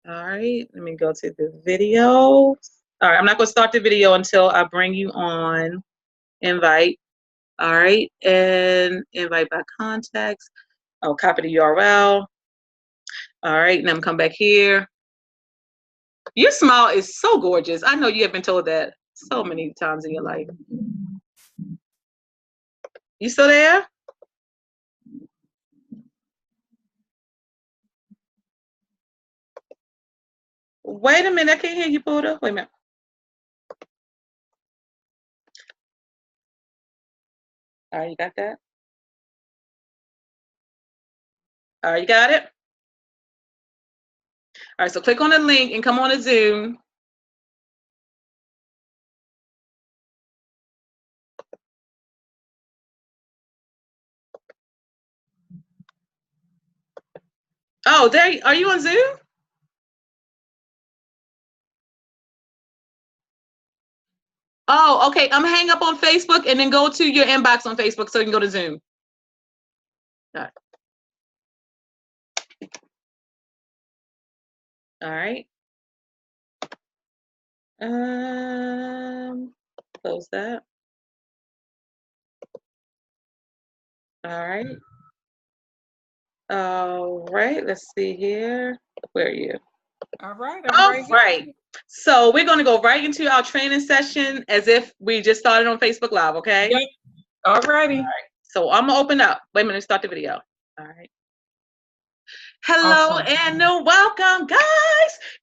All right, let me go to the video. All right, I'm not going to start the video until I bring you on. Invite. All right, and invite by contacts. Oh, copy the URL. All right, now I'm come back here. Your smile is so gorgeous. I know you have been told that so many times in your life. You still there? Wait a minute, I can't hear you, Buddha. Wait a minute. All right, you got that? All right, you got it? All right, so click on the link and come on to Zoom. Oh, there, are you on Zoom? Oh, okay. I'm hang up on Facebook and then go to your inbox on Facebook so you can go to Zoom. All right. All right. Close that. All right. All right. Let's see here. Where are you? All right. All right. So we're going to go right into our training session as if we just started on Facebook Live, okay? Yep. All righty. All right. So I'm going to open up. Wait a minute, start the video. All right. Hello and welcome, guys.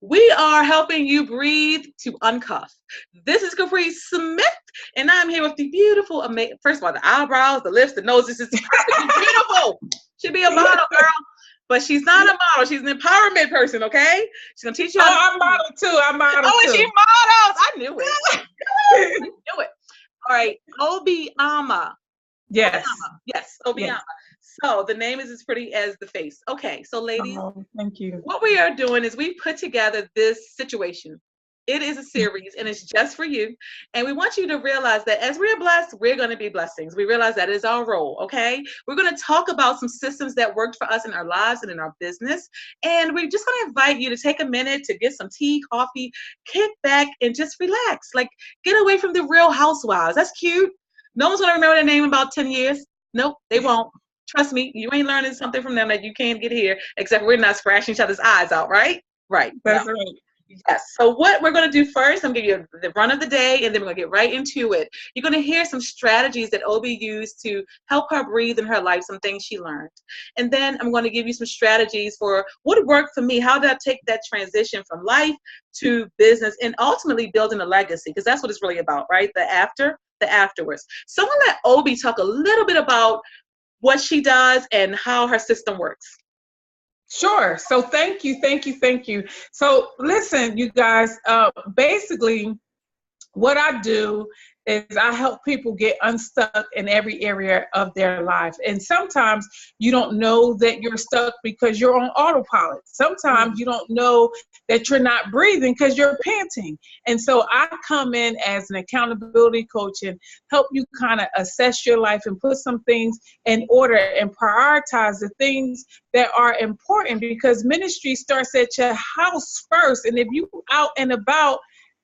We are helping you breathe to Uncuff. This is Capri Smith, and I'm here with the beautiful, amazing, first of all, the eyebrows, the lips, the nose. This is beautiful. Should be a model, girl. But she's not a model. She's an empowerment person, okay? She's going to teach you how to... I'm model too. I'm model too. Oh, and she models. I knew it. I knew it. All right. Obiama. Yes. Yes, Obiama. Yes. So the name is as pretty as the face. Okay, so ladies, thank you. What we are doing is we put together this situation. It is a series and it's just for you. And we want you to realize that as we're blessed, we're going to be blessings. We realize that is our role, okay? We're going to talk about some systems that worked for us in our lives and in our business. And we're just going to invite you to take a minute to get some tea, coffee, kick back, and just relax. Like, get away from the Real Housewives. That's cute. No one's going to remember their name in about 10 years. Nope, they won't. Trust me, you ain't learning something from them that you can't get here, except we're not scratching each other's eyes out, right? Right. That's right. Yes. So what we're going to do first, I'm going to give you the run of the day, and then we're going to get right into it. You're going to hear some strategies that Obi used to help her breathe in her life, some things she learned. And then I'm going to give you some strategies for what worked for me. How did I take that transition from life to business and ultimately building a legacy? Because that's what it's really about, right? The afterwards. So I'm going to let Obi talk a little bit about what she does and how her system works. Sure. So thank you. So listen, you guys, basically what I do is I help people get unstuck in every area of their life. And sometimes you don't know that you're stuck because you're on autopilot. Sometimes you don't know that you're not breathing because you're panting. And so I come in as an accountability coach and help you kind of assess your life and put some things in order and prioritize the things that are important, because ministry starts at your house first. And if you out and about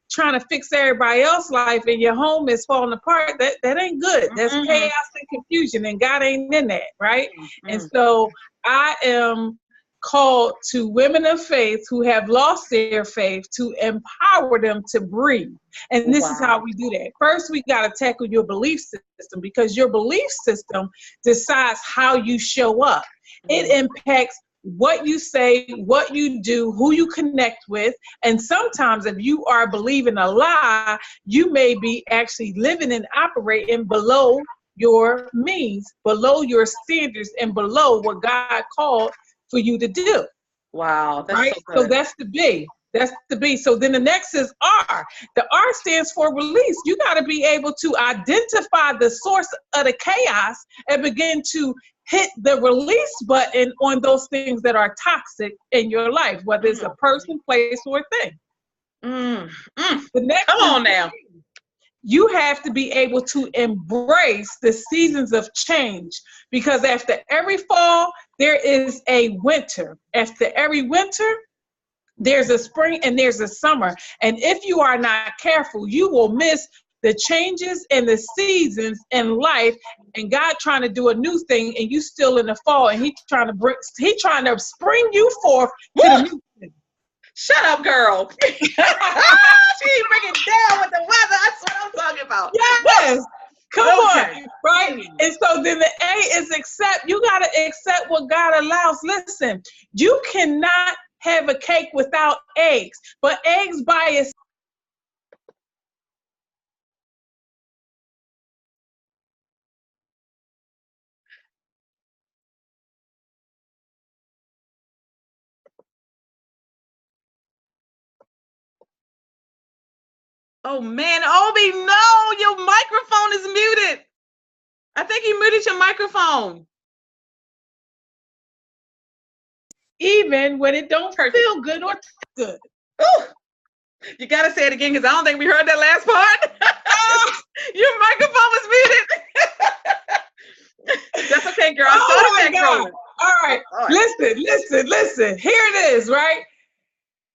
trying to fix everybody else's life and your home is falling apart, that ain't good. That's chaos and confusion, and God ain't in that, right? And so I am called to women of faith who have lost their faith to empower them to breathe. And this is how we do that. First, we got to tackle your belief system, because your belief system decides how you show up. It impacts what you say, what you do, who you connect with. And sometimes if you are believing a lie, you may be actually living and operating below your means, below your standards, and below what God called for you to do. Wow. That's right? So that's the B. That's the B. So then the next is R. The R stands for release. You got to be able to identify the source of the chaos and begin to hit the release button on those things that are toxic in your life, whether it's a person, place, or thing. The next Come on now. You have to be able to embrace the seasons of change, because after every fall, there is a winter. After every winter, There's a spring and there's a summer. And if you are not careful, you will miss the changes and the seasons in life, and God trying to do a new thing, and you still in the fall, and He trying to spring you forth to the new thing. Shut up, girl. She bring it down with the weather. That's what I'm talking about. Yes. Come Okay. on, right? And so then the A is accept. You got to accept what God allows. Listen, you cannot have a cake without eggs, but eggs by itself. Oh man, Obi, no, your microphone is muted. I think you muted your microphone. Even when it don't Perfect. feel good or taste good. Ooh. You gotta say it again because I don't think we heard that last part. Your microphone was muted. That's okay, girl. Oh my Start it back God. rolling. All right. Listen. Here it is, right?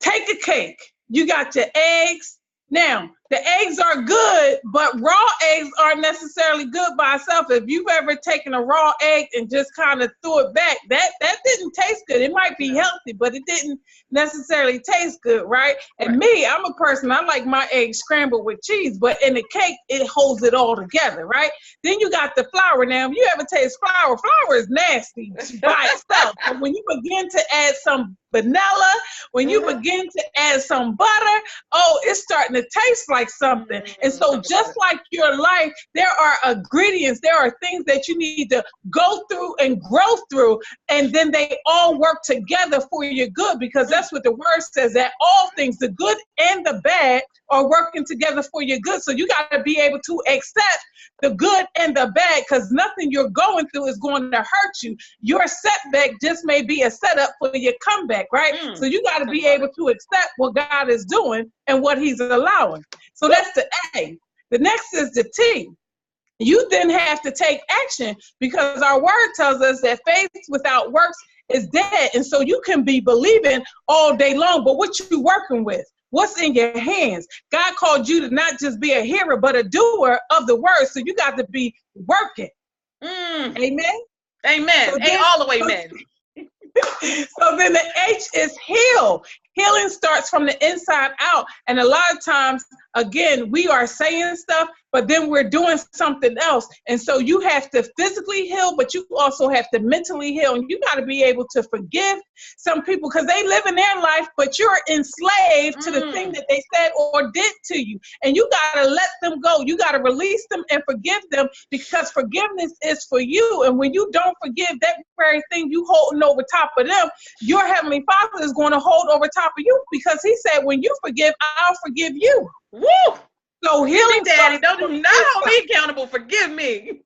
Take a cake. You got your eggs. Now, the eggs are good, but raw eggs aren't necessarily good by itself. If you've ever taken a raw egg and just kind of threw it back, that didn't taste good. It might be healthy, but it didn't necessarily taste good, right? And me, I'm a person, I like my eggs scrambled with cheese, but in the cake, it holds it all together, right? Then you got the flour. Now, if you ever taste flour is nasty by itself. But when you begin to add some vanilla, when you begin to add some butter, oh, it's starting to taste like something. And so just like your life, there are ingredients, there are things that you need to go through and grow through, and then they all work together for your good, because that's what the word says, that all things, the good and the bad, are working together for your good. So you got to be able to accept the good and the bad, because nothing you're going through is going to hurt you. Your setback just may be a setup for your comeback, right? So you got to be able to accept what God is doing and what He's allowing. So that's the A. The next is the T. You then have to take action, because our word tells us that faith without works is dead. And so you can be believing all day long, but what you working with? What's in your hands? God called you to not just be a hearer, but a doer of the word. So you got to be working. Amen? Amen. So Ain't all the way, men. So then the H is heal. Healing starts from the inside out. And a lot of times, again, we are saying stuff, but then we're doing something else. And so you have to physically heal, but you also have to mentally heal. And you got to be able to forgive some people, because they live in their life, but you're enslaved to the thing that they said or did to you. And you got to let them go. You got to release them and forgive them, because forgiveness is for you. And when you don't forgive, that very thing you holding over top of them, your Heavenly Father is going to hold over top of you, because He said, when you forgive, I'll forgive you. Woo! So healing, Daddy, don't hold me accountable. Forgive me.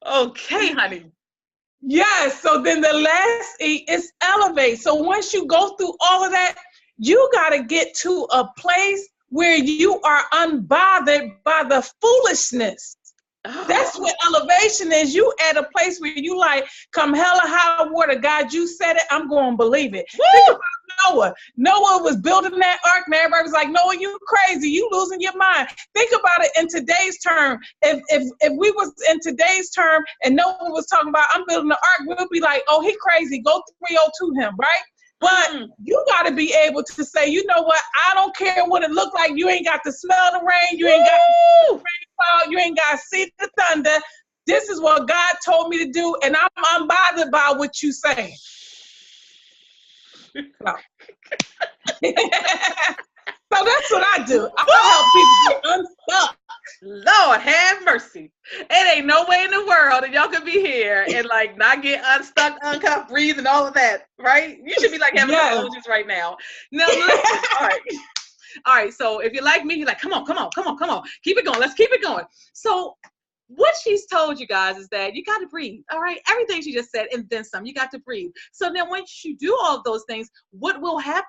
Okay, honey. Yes. So then the last E is elevate. So once you go through all of that, you got to get to a place where you are unbothered by the foolishness. That's what elevation is. You at a place where you like, come hell or high water, God, you said it, I'm going to believe it. Think about Noah. Noah was building that ark, and everybody was like, Noah, you crazy, you losing your mind. Think about it in today's term. If we was in today's term and Noah was talking about, I'm building the ark, we'll be like, oh, he crazy, go 302 him, right? But you got to be able to say, you know what? I don't care what it look like. You ain't got to smell the rain. You ain't got to see the rain fall. You ain't got to see the thunder. This is what God told me to do, and I'm unbothered by what you saying. So. So that's what I do. I help people get unstuck. Lord have mercy. It ain't no way in the world that y'all could be here and like not get unstuck, uncuffed, breathe, and all of that, right? You should be like having emojis right now. No, listen. All right. So if you're like me, you're like, come on. Keep it going. Let's keep it going. So what she's told you guys is that you got to breathe. All right. Everything she just said, and then some. You got to breathe. So then once you do all of those things, what will happen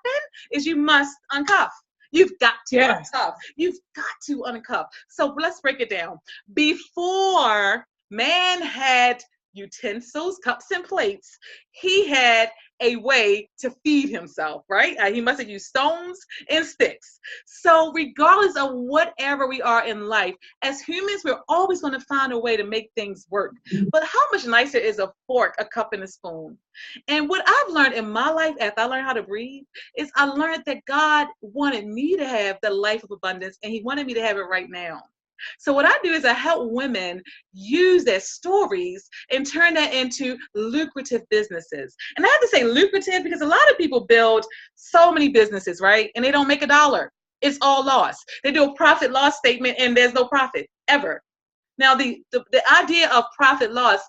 is you must uncuff. You've got to uncuff. You've got to uncuff. So let's break it down. Before man had utensils, cups, and plates, he had a way to feed himself, right? He must have used stones and sticks. So regardless of whatever we are in life, as humans, we're always going to find a way to make things work. But how much nicer is a fork, a cup, and a spoon? And what I've learned in my life after I learned how to breathe is I learned that God wanted me to have the life of abundance, and he wanted me to have it right now. So what I do is I help women use their stories and turn that into lucrative businesses. And I have to say lucrative because a lot of people build so many businesses, right? And they don't make a dollar. It's all loss. They do a profit loss statement and there's no profit ever. Now, the idea of profit loss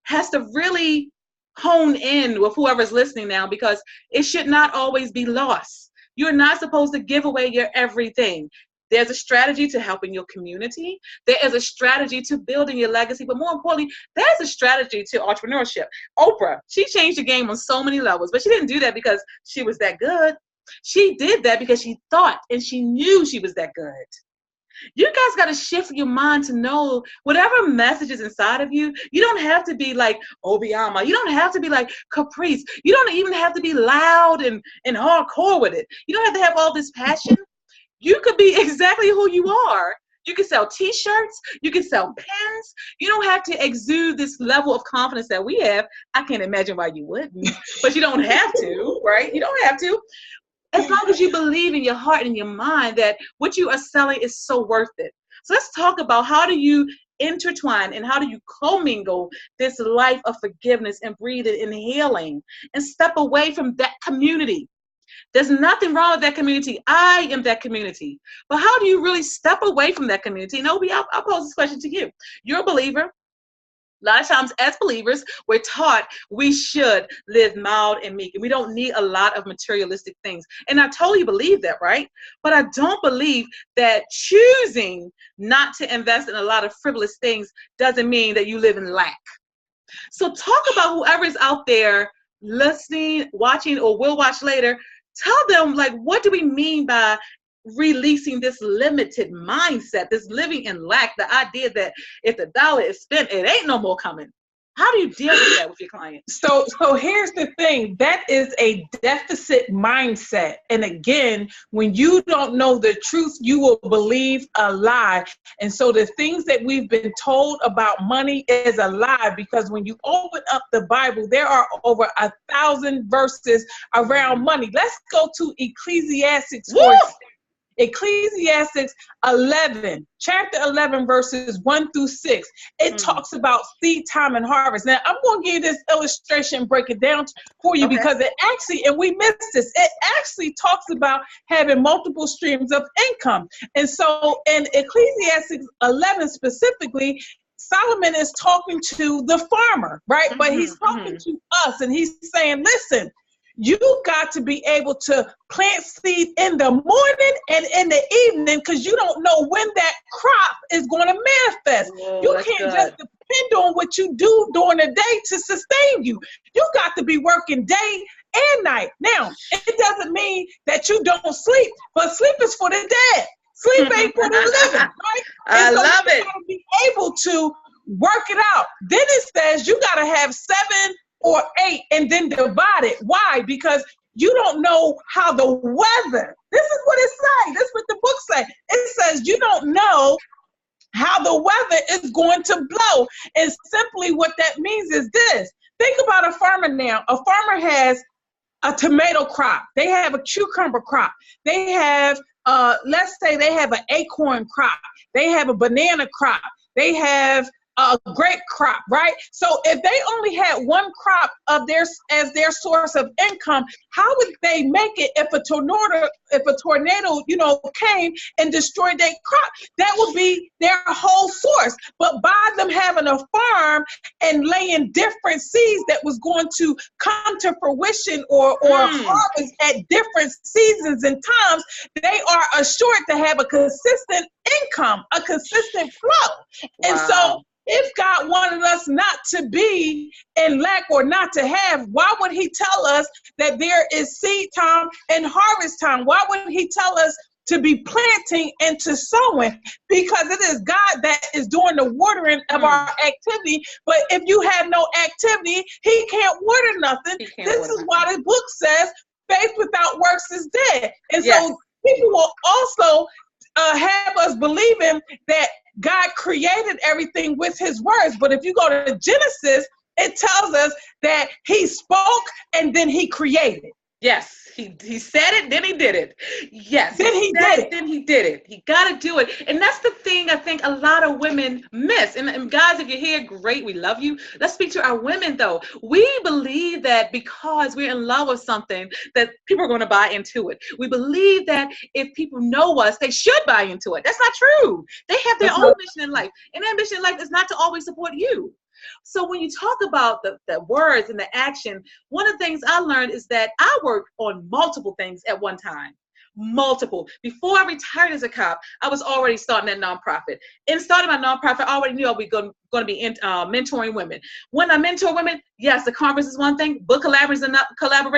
has to really hone in with whoever's listening now, because it should not always be loss. You're not supposed to give away your everything. There's a strategy to helping your community. There is a strategy to building your legacy. But more importantly, there's a strategy to entrepreneurship. Oprah, she changed the game on so many levels, but she didn't do that because she was that good. She did that because she thought and she knew she was that good. You guys got to shift your mind to know whatever message is inside of you. You don't have to be like Obiama. You don't have to be like Caprice. You don't even have to be loud and hardcore with it. You don't have to have all this passion. You could be exactly who you are. You can sell t-shirts. You can sell pens. You don't have to exude this level of confidence that we have. I can't imagine why you wouldn't, but you don't have to, right? You don't have to. As long as you believe in your heart and your mind that what you are selling is so worth it. So let's talk about how do you intertwine and how do you commingle this life of forgiveness and breathing and healing and step away from that community. There's nothing wrong with that community. I am that community. But how do you really step away from that community? And Obi, I'll pose this question to you. You're a believer. A lot of times as believers, we're taught we should live mild and meek, and we don't need a lot of materialistic things. And I totally believe that, right? But I don't believe that choosing not to invest in a lot of frivolous things doesn't mean that you live in lack. So talk about whoever's out there listening, watching, or will watch later. Tell them, like, what do we mean by releasing this limited mindset, this living in lack, the idea that if the dollar is spent, it ain't no more coming. How do you deal with that with your clients? So here's the thing. That is a deficit mindset. And again, when you don't know the truth, you will believe a lie. And so the things that we've been told about money is a lie, because when you open up the Bible, there are over 1,000 verses around money. Let's go to Ecclesiastes Ecclesiastes 11, chapter 11, verses 1 through 6. It talks about seed time and harvest. Now, I'm going to give you this illustration, break it down for you, because it actually, and we missed this, it actually talks about having multiple streams of income. And so in Ecclesiastes 11 specifically, Solomon is talking to the farmer, right? But he's talking to us, and he's saying, listen, you got to be able to plant seed in the morning and in the evening, because you don't know when that crop is going to manifest. Whoa, you can't just depend on what you do during the day to sustain you. You got to be working day and night. Now, it doesn't mean that you don't sleep, but sleep is for the dead. Sleep ain't for the living, right? I love it. You got to be able to work it out. Then it says you got to have 7 or 8 and then divide it. Why? Because you don't know how the weather, this is what it says, this is what the book says. It says you don't know how the weather is going to blow. And simply what that means is this. Think about a farmer now. A farmer has a tomato crop. They have a cucumber crop. They have, let's say they have an acorn crop. They have a banana crop. They have a grape crop, right? So if they only had one crop of theirs as their source of income, how would they make it if a tornado, came and destroyed their crop? That would be their whole source. But by them having a farm and laying different seeds that was going to come to fruition or harvest at different seasons and times, they are assured to have a consistent income, a consistent flow. Wow. And so if God wanted us not to be in lack or not to have, why would he tell us that there is seed time and harvest time? Why wouldn't he tell us to be planting and to sowing, because it is God that is doing the watering of our activity. But if you have no activity, he can't water nothing. This is why the book says faith without works is dead. And so people will also have us believing that God created everything with his words. But if you go to Genesis, it tells us that he spoke and then he created. Yes, he said it, then he did it. Yes, then he did it. Then he did it. He got to do it. And that's the thing I think a lot of women miss. And guys, if you're here, great, we love you. Let's speak to our women, though. We believe that because we're in love with something, that people are going to buy into it. We believe that if people know us, they should buy into it. That's not true. They have their own mission in life. And their mission in life is not to always support you. So when you talk about the words and the action, one of the things I learned is that I worked on multiple things at one time. Multiple. Before I retired as a cop, I was already starting that nonprofit. In starting my nonprofit, I already knew I was going to be mentoring women. When I mentor women, yes, the conference is one thing, book collaboration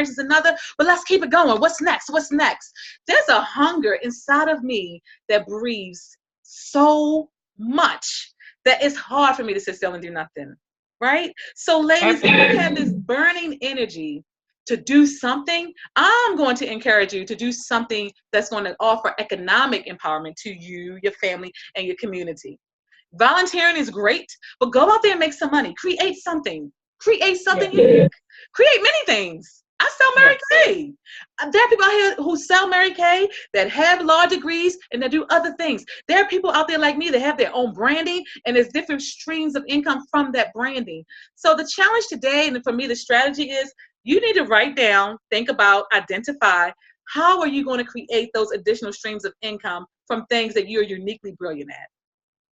is another, but let's keep it going. What's next? What's next? There's a hunger inside of me that breathes so much that it's hard for me to sit still and do nothing, right? So ladies, if you have this burning energy to do something, I'm going to encourage you to do something that's going to offer economic empowerment to you, your family, and your community. Volunteering is great, but go out there and make some money. Create something. Create something unique. Create many things. I sell Mary Kay. There are people out here who sell Mary Kay that have law degrees and that do other things. There are people out there like me that have their own branding, and there's different streams of income from that branding. So the challenge today, and for me, the strategy is you need to write down, think about, identify, how are you going to create those additional streams of income from things that you're uniquely brilliant at?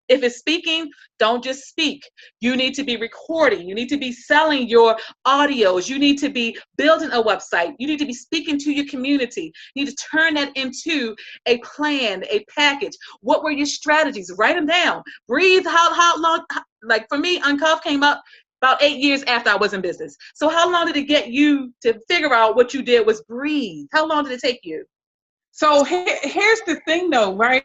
If it's speaking, don't just speak. You need to be recording. You need to be selling your audios. You need to be building a website. You need to be speaking to your community. You need to turn that into a plan, a package. What were your strategies? Write them down. Breathe. How long? Like for me, Uncuff came up about 8 years after I was in business. So how long did it get you to figure out what you did was breathe? How long did it take you? So here's the thing though, right?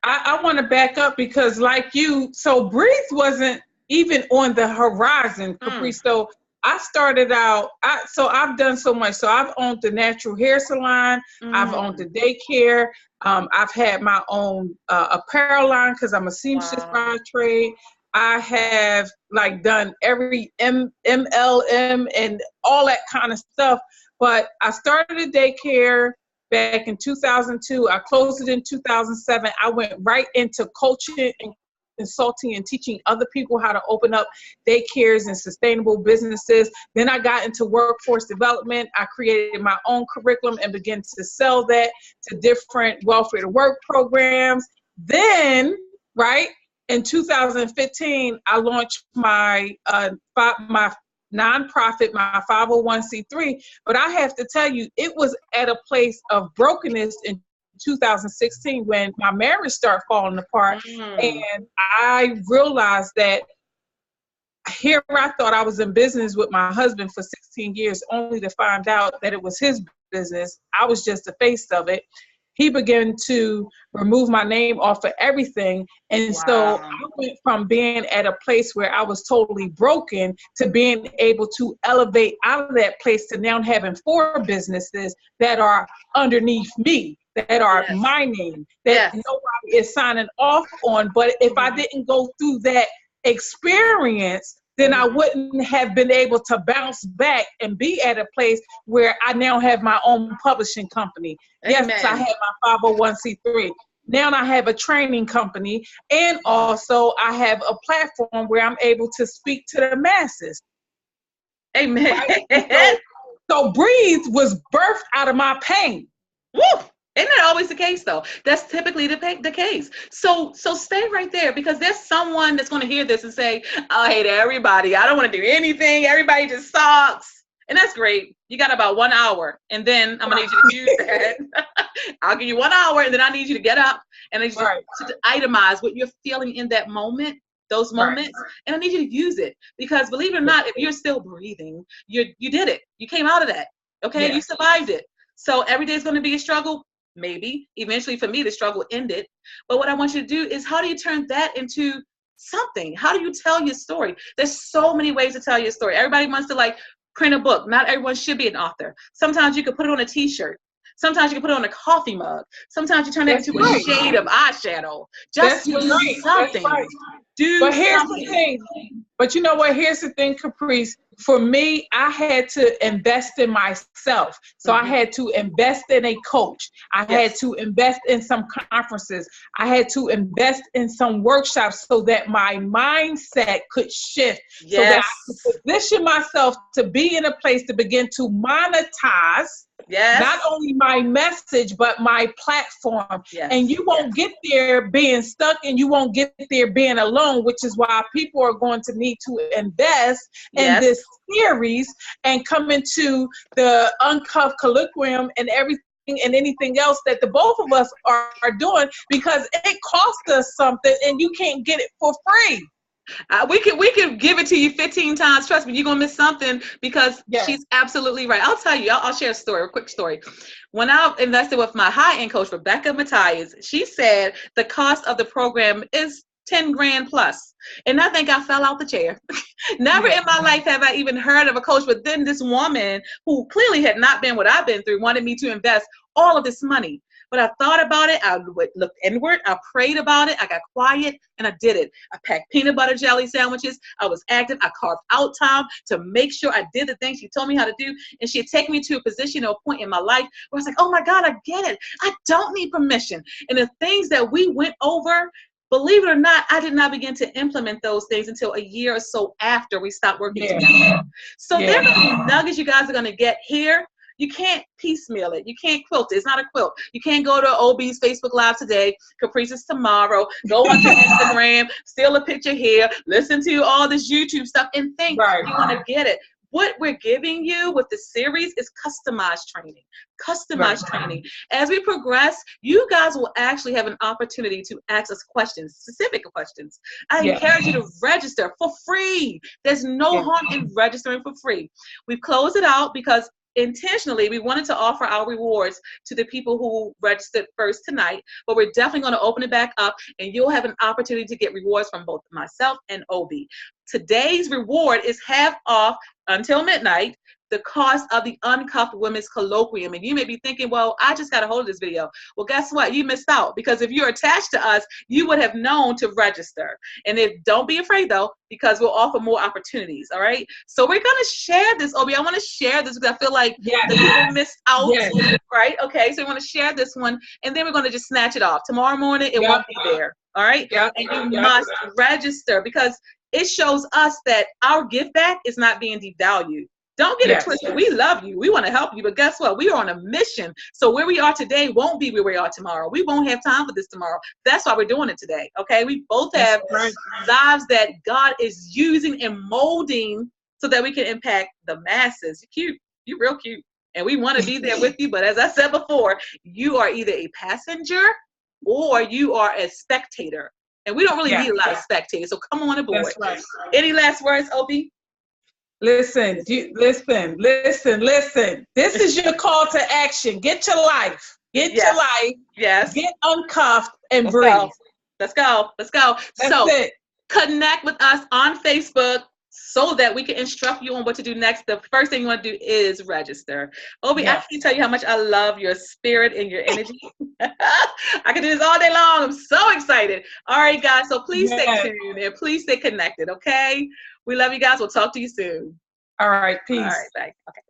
I want to back up because like you, so breathe wasn't even on the horizon, Capri. So I started out, I've done so much. So I've owned the natural hair salon. I've owned the daycare. I've had my own apparel line because I'm a seamstress by trade. I have like done every MLM and all that kind of stuff. But I started a daycare back in 2002. I closed it in 2007. I went right into coaching and consulting and teaching other people how to open up daycares and sustainable businesses. Then I got into workforce development. I created my own curriculum and began to sell that to different welfare to work programs. Then, right, in 2015, I launched my nonprofit, my 501c3, but I have to tell you, it was at a place of brokenness in 2016 when my marriage started falling apart. And I realized that here I thought I was in business with my husband for 16 years, only to find out that it was his business. I was just the face of it. He began to remove my name off of everything. And so I went from being at a place where I was totally broken to being able to elevate out of that place to now having 4 businesses that are underneath me, that are my name, that nobody is signing off on. But if I didn't go through that experience, then I wouldn't have been able to bounce back and be at a place where I now have my own publishing company. Amen. Yes, I have my 501c3. Now I have a training company, and also I have a platform where I'm able to speak to the masses. Amen. Right? So Breathe was birthed out of my pain. Woo! Isn't that always the case, though? That's typically the case. So stay right there, because there's someone that's going to hear this and say, I hate everybody. I don't want to do anything. Everybody just sucks. And that's great. You got about 1 hour, and then I'm going to need you to use that. I'll give you 1 hour, and then I need you to get up, and I need you to itemize what you're feeling in that moment, those moments, and I need you to use it. Because believe it or not, if you're still breathing, you did it. You came out of that. Okay? You survived it. So every day is going to be a struggle. Maybe. Eventually, for me, the struggle ended. But what I want you to do is, how do you turn that into something? How do you tell your story? There's so many ways to tell your story. Everybody wants to like print a book. Not everyone should be an author. Sometimes you could put it on a t-shirt. Sometimes you can put it on a coffee mug. Sometimes you turn that into a shade of eyeshadow. Just do something. Right. Do but here's something. the thing. But you know what? Here's the thing, Caprice. For me, I had to invest in myself. So I had to invest in a coach. I had to invest in some conferences. I had to invest in some workshops so that my mindset could shift. So that I could position myself to be in a place to begin to monetize not only my message, but my platform. And you won't get there being stuck, and you won't get there being alone, which is why people are going to need to invest in this series and come into the Uncuff Colloquium and everything and anything else that the both of us are doing, because it costs us something and you can't get it for free. We can give it to you 15 times. Trust me, you're gonna miss something, because she's absolutely right. I'll tell you. I'll share a story, a quick story. When I invested with my high-end coach, Rebecca Matthias, she said the cost of the program is 10 grand plus. And I think I fell out the chair. Never in my life have I even heard of a coach. But then this woman, who clearly had not been what I've been through, wanted me to invest all of this money. But I thought about it. I looked inward. I prayed about it. I got quiet, and I did it. I packed peanut butter jelly sandwiches. I was active. I carved out time to make sure I did the things she told me how to do. And she had taken me to a position or a point in my life where I was like, oh my God, I get it. I don't need permission. And the things that we went over, believe it or not, I did not begin to implement those things until a year or so after we stopped working together. So there are going to be nuggets you guys are going to get here. You can't piecemeal it. You can't quilt it. It's not a quilt. You can't go to OB's Facebook Live today, Caprice's tomorrow, go onto Instagram, steal a picture here, listen to all this YouTube stuff, and think you're going to get it. What we're giving you with the series is customized training. Customized training. As we progress, you guys will actually have an opportunity to ask us questions, specific questions. I encourage you to register for free. There's no harm in registering for free. We've closed it out because intentionally we wanted to offer our rewards to the people who registered first tonight, but we're definitely going to open it back up, and you'll have an opportunity to get rewards from both myself and Obi. Today's reward is half off until midnight the cost of the Uncuffed Women's Colloquium. And you may be thinking, well, I just got a hold of this video. Well, guess what? You missed out, because if you're attached to us, you would have known to register. And don't be afraid though, because we'll offer more opportunities. All right. So we're going to share this, Obi. I want to share this because I feel like the people missed out. Right. Okay. So we want to share this one, and then we're going to just snatch it off. Tomorrow morning, it won't be there. All right. And you must register, because it shows us that our give back is not being devalued. Don't get it twisted. We love you. We want to help you. But guess what? We are on a mission. So where we are today won't be where we are tomorrow. We won't have time for this tomorrow. That's why we're doing it today. Okay? We both have lives that God is using and molding so that we can impact the masses. You're cute. You're real cute. And we want to be there with you. But as I said before, you are either a passenger or you are a spectator. And we don't really need a lot of spectators. So come on aboard. Any last words, Obi? Listen. This is your call to action. Get your life. Get your life. Get uncuffed and breathe. Let's go. That's it. Connect with us on Facebook so that we can instruct you on what to do next. The first thing you want to do is register. Obi, I can't tell you how much I love your spirit and your energy. I can do this all day long. I'm so excited. All right, guys. So please stay tuned and please stay connected, okay? We love you guys. We'll talk to you soon. All right. Peace. All right. Bye. Okay.